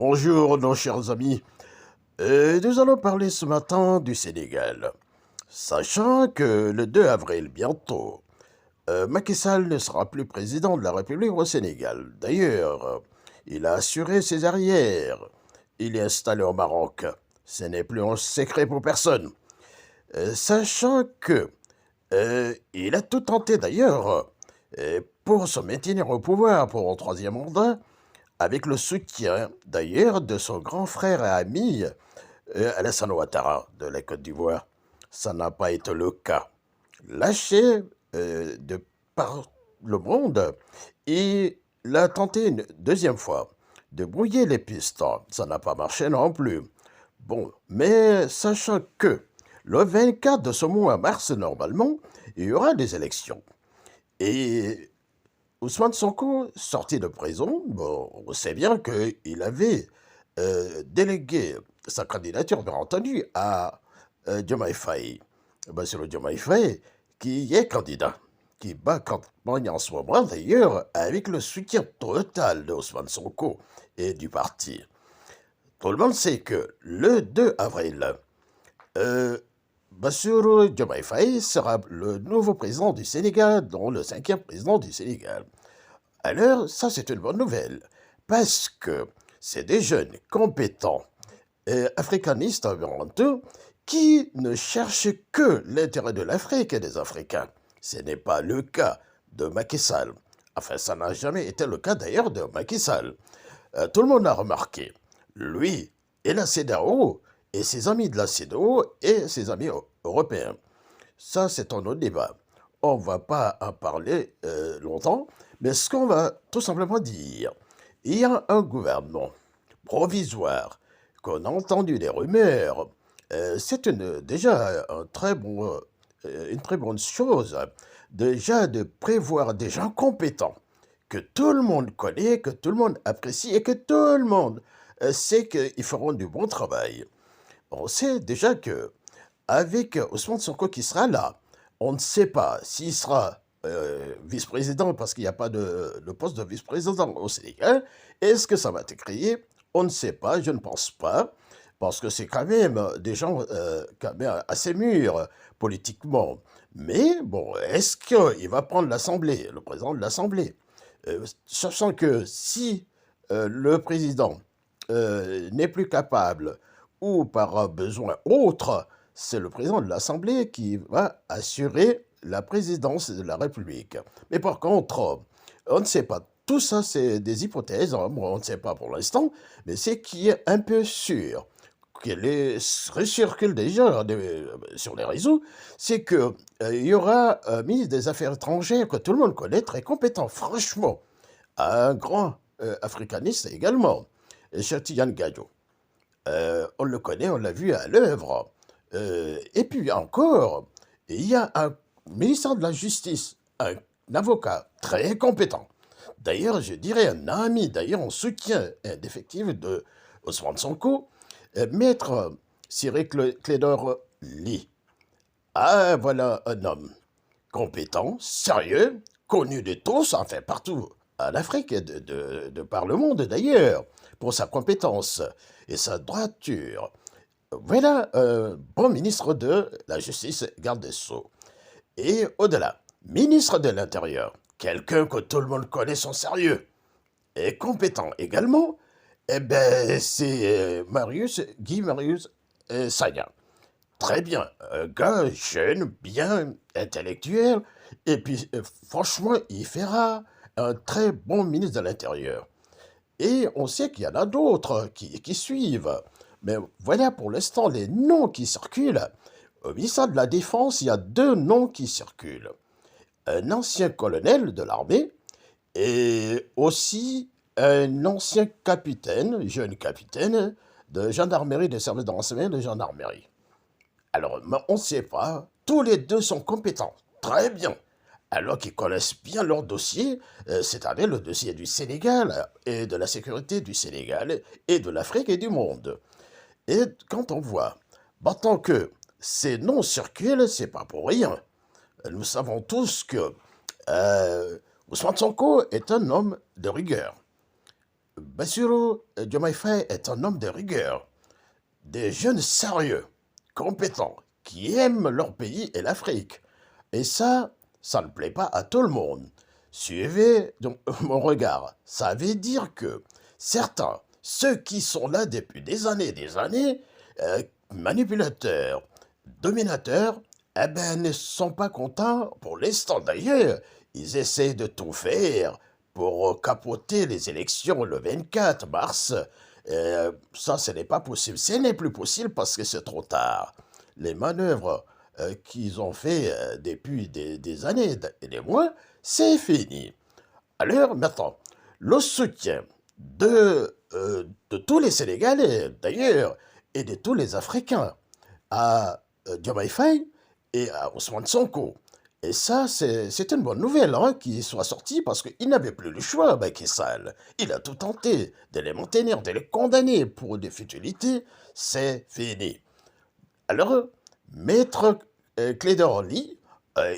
Bonjour nos chers amis. Nous allons parler ce matin du Sénégal. Sachant que le 2 avril, bientôt, Macky Sall ne sera plus président de la République au Sénégal. D'ailleurs, il a assuré ses arrières. Il est installé au Maroc. Ce n'est plus un secret pour personne. Sachant que il a tout tenté d'ailleurs pour se maintenir au pouvoir pour un troisième mandat, avec le soutien d'ailleurs de son grand frère et ami Alassane Ouattara de la Côte d'Ivoire. Ça n'a pas été le cas. Lâché de par le monde, il a tenté une deuxième fois de brouiller les pistes. Ça n'a pas marché non plus. Bon, mais sachant que le 24 de ce mois mars, normalement, il y aura des élections. Et Ousmane Sonko, sorti de prison, bon, on sait bien qu'il avait délégué sa candidature, bien entendu, à Diomaye Faye. Ben, c'est le Diomaye Faye qui est candidat, qui bat campagne en ce moment, d'ailleurs, avec le soutien total de Ousmane Sonko et du parti. Tout le monde sait que le 2 avril, euh, Bassirou Diomaye Faye sera le nouveau président du Sénégal, dont le cinquième président du Sénégal. Alors, ça, c'est une bonne nouvelle, parce que c'est des jeunes compétents et africanistes avant tout qui ne cherchent que l'intérêt de l'Afrique et des Africains. Ce n'est pas le cas de Macky Sall. Enfin, ça n'a jamais été le cas d'ailleurs de Macky Sall. Tout le monde a remarqué, lui et la CEDEAO, et ses amis de la CEDEAO et ses amis européens. Ça, c'est un autre débat. On ne va pas en parler longtemps, mais ce qu'on va tout simplement dire, il y a un gouvernement provisoire qu'on a entendu des rumeurs. C'est déjà une très bonne chose, déjà de prévoir des gens compétents que tout le monde connaît, que tout le monde apprécie et que tout le monde sait qu'ils feront du bon travail. On sait déjà que avec Ousmane Sonko qui sera là, on ne sait pas s'il sera vice-président parce qu'il n'y a pas de poste de vice-président au Sénégal. Est-ce que ça va être créé? On ne sait pas, je ne pense pas, parce que c'est quand même des gens quand même assez mûrs politiquement. Mais bon, est-ce qu'il va prendre l'Assemblée, le président de l'Assemblée? Sachant que si le président n'est plus capable ou par besoin autre, c'est le président de l'Assemblée qui va assurer la présidence de la République. Mais par contre, on ne sait pas. Tout ça, c'est des hypothèses. Hein. Bon, on ne sait pas pour l'instant, mais ce qui est un peu sûr, qu'elle recircule déjà sur les réseaux, c'est qu'il y aura un ministre des Affaires étrangères que tout le monde connaît, très compétent, franchement, un grand africaniste également, Cheikh Gadio. On le connaît, on l'a vu à l'œuvre. Et puis encore, il y a un ministère de la Justice, un avocat très compétent. D'ailleurs, je dirais un ami, d'ailleurs, en soutien indéfectible de Ousmane Sonko, maître Cyril Clédor Ly. Ah, voilà un homme compétent, sérieux, connu de tous, enfin partout en Afrique et de par le monde d'ailleurs, pour sa compétence et sa droiture. Voilà un bon ministre de la Justice, garde des Sceaux. Et au-delà, ministre de l'Intérieur, quelqu'un que tout le monde connaît son sérieux, et compétent également, eh ben, c'est Guy Marius Sagna. Très bien, un gars jeune, bien intellectuel, et puis franchement, il fera un très bon ministre de l'Intérieur. Et on sait qu'il y en a d'autres qui suivent. Mais voilà pour l'instant les noms qui circulent. Au ministère de la Défense, il y a deux noms qui circulent. Un ancien colonel de l'armée et aussi un ancien capitaine, jeune capitaine, de gendarmerie, de service de renseignement de gendarmerie. Alors, on ne sait pas. Tous les deux sont compétents. Très bien. Alors qu'ils connaissent bien leur dossier, c'est-à-dire le dossier du Sénégal et de la sécurité du Sénégal et de l'Afrique et du monde. Et quand on voit, tant que ces noms circulent, c'est pas pour rien. Nous savons tous que Ousmane Sonko est un homme de rigueur. Bassirou Diomaye Faye est un homme de rigueur, des jeunes sérieux, compétents, qui aiment leur pays et l'Afrique. Et ça ne plaît pas à tout le monde. Suivez donc mon regard. Ça veut dire que certains, ceux qui sont là depuis des années, manipulateurs, dominateurs, eh ben, ne sont pas contents pour l'instant. D'ailleurs, ils essaient de tout faire pour capoter les élections le 24 mars. Ça, ce n'est pas possible. Ce n'est plus possible parce que c'est trop tard. Les manœuvres qu'ils ont fait depuis des années et des mois, c'est fini. Alors maintenant, le soutien de tous les Sénégalais, d'ailleurs, et de tous les Africains à Diomaye Faye et à Ousmane Sonko. Et ça, c'est une bonne nouvelle hein, qu'il soit sorti parce qu'il n'avait plus le choix, Macky Sall. Il a tout tenté de les maintenir, de les condamner pour des futilités. C'est fini. Alors, Maître Clédorli,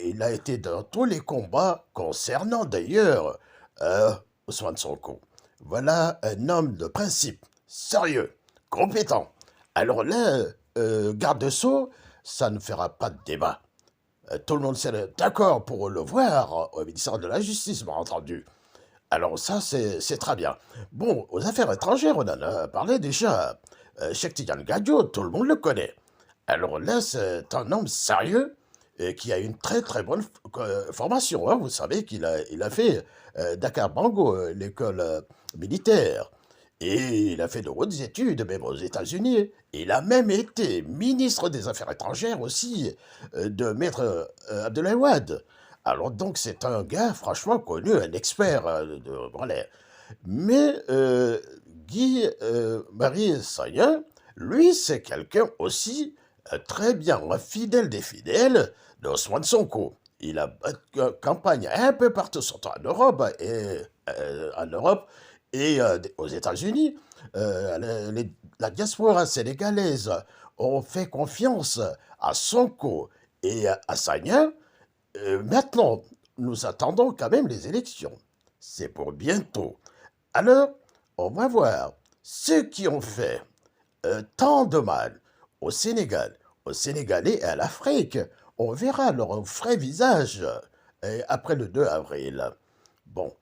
il a été dans tous les combats concernant d'ailleurs euh, Ousmane Sonko. Voilà un homme de principe, sérieux, compétent. Alors là, garde sceaux, ça ne fera pas de débat. Tout le monde s'est d'accord pour le voir au ministère de la Justice, bien entendu. Alors ça, c'est très bien. Bon, aux affaires étrangères, on en a parlé déjà. Cheikh Tidiane Gadio, tout le monde le connaît. Alors là, c'est un homme sérieux et qui a une très très bonne formation. Hein. Vous savez qu'il a fait Dakar Bango, l'école militaire. Et il a fait de hautes études, même aux États-Unis. Il a même été ministre des Affaires étrangères aussi de Maître Abdoulaye Wade. Alors donc c'est un gars franchement connu, un expert de relais. Mais Guy Marie Sagnan, lui, c'est quelqu'un aussi très bien, un fidèle des fidèles d'Ousmane Sonko. Il a campagne un peu partout, surtout en Europe et aux États-Unis. La diaspora sénégalaise ont fait confiance à Sonko et à Sagnan. Maintenant, nous attendons quand même les élections. C'est pour bientôt. Alors, on va voir ceux qui ont fait tant de mal au Sénégal, aux Sénégalais et à l'Afrique. On verra leur vrai visage après le 2 avril. Bon,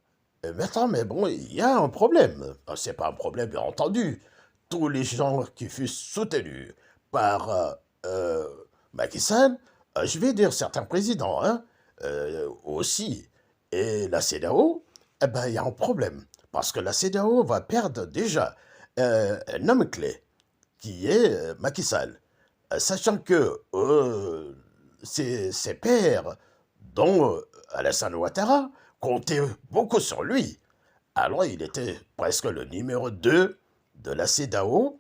maintenant, mais bon, il y a un problème. C'est pas un problème, bien entendu. Tous les gens qui furent soutenus par euh, Macky Sall, je vais dire certains présidents, hein, aussi, et la CEDEAO, eh ben, il y a un problème. Parce que la CEDEAO va perdre déjà un homme clé, qui est Macky Sall. Sachant que ses pairs, dont Alassane Ouattara, comptaient beaucoup sur lui. Alors il était presque le numéro 2 de la CEDEAO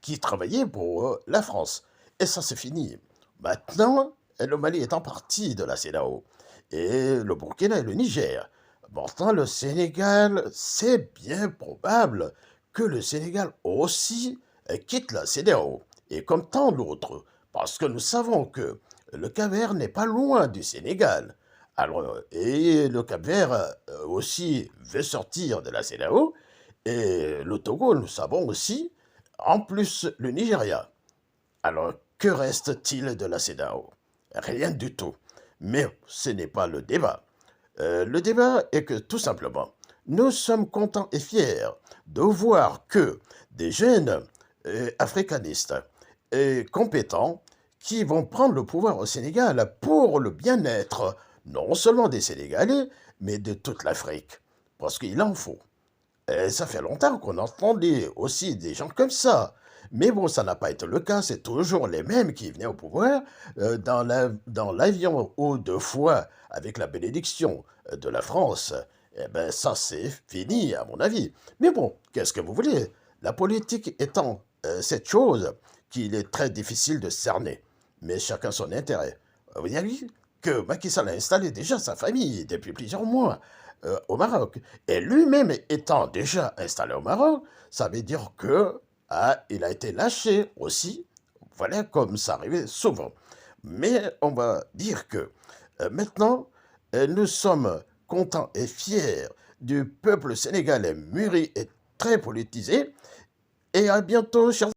qui travaillait pour la France. Et ça, c'est fini. Maintenant, le Mali est en partie de la CEDEAO. Et le Burkina et le Niger. Pourtant, le Sénégal, c'est bien probable que le Sénégal aussi quitte la CEDEAO. Et comme tant d'autres. Parce que nous savons que le Cap-Vert n'est pas loin du Sénégal. Alors, et le Cap-Vert aussi veut sortir de la CEDEAO. Et le Togo, nous savons aussi, en plus le Nigeria. Alors, que reste-t-il de la CEDEAO? Rien du tout. Mais ce n'est pas le débat. Le débat est que, tout simplement, nous sommes contents et fiers de voir que des jeunes africanistes et compétents qui vont prendre le pouvoir au Sénégal pour le bien-être non seulement des Sénégalais, mais de toute l'Afrique. Parce qu'il en faut. Et ça fait longtemps qu'on entendait aussi des gens comme ça. Mais bon, ça n'a pas été le cas. C'est toujours les mêmes qui venaient au pouvoir dans l'avion ou deux fois avec la bénédiction de la France. Eh ben, ça, c'est fini, à mon avis. Mais bon, qu'est-ce que vous voulez? La politique étant cette chose qu'il est très difficile de cerner. Mais chacun son intérêt. Vous avez vu que Macky Sall a installé déjà sa famille depuis plusieurs mois au Maroc. Et lui-même étant déjà installé au Maroc, ça veut dire que il a été lâché aussi. Voilà comme ça arrivait souvent. Mais on va dire que maintenant, nous sommes contents et fiers du peuple sénégalais mûri et très politisé. Et à bientôt, chers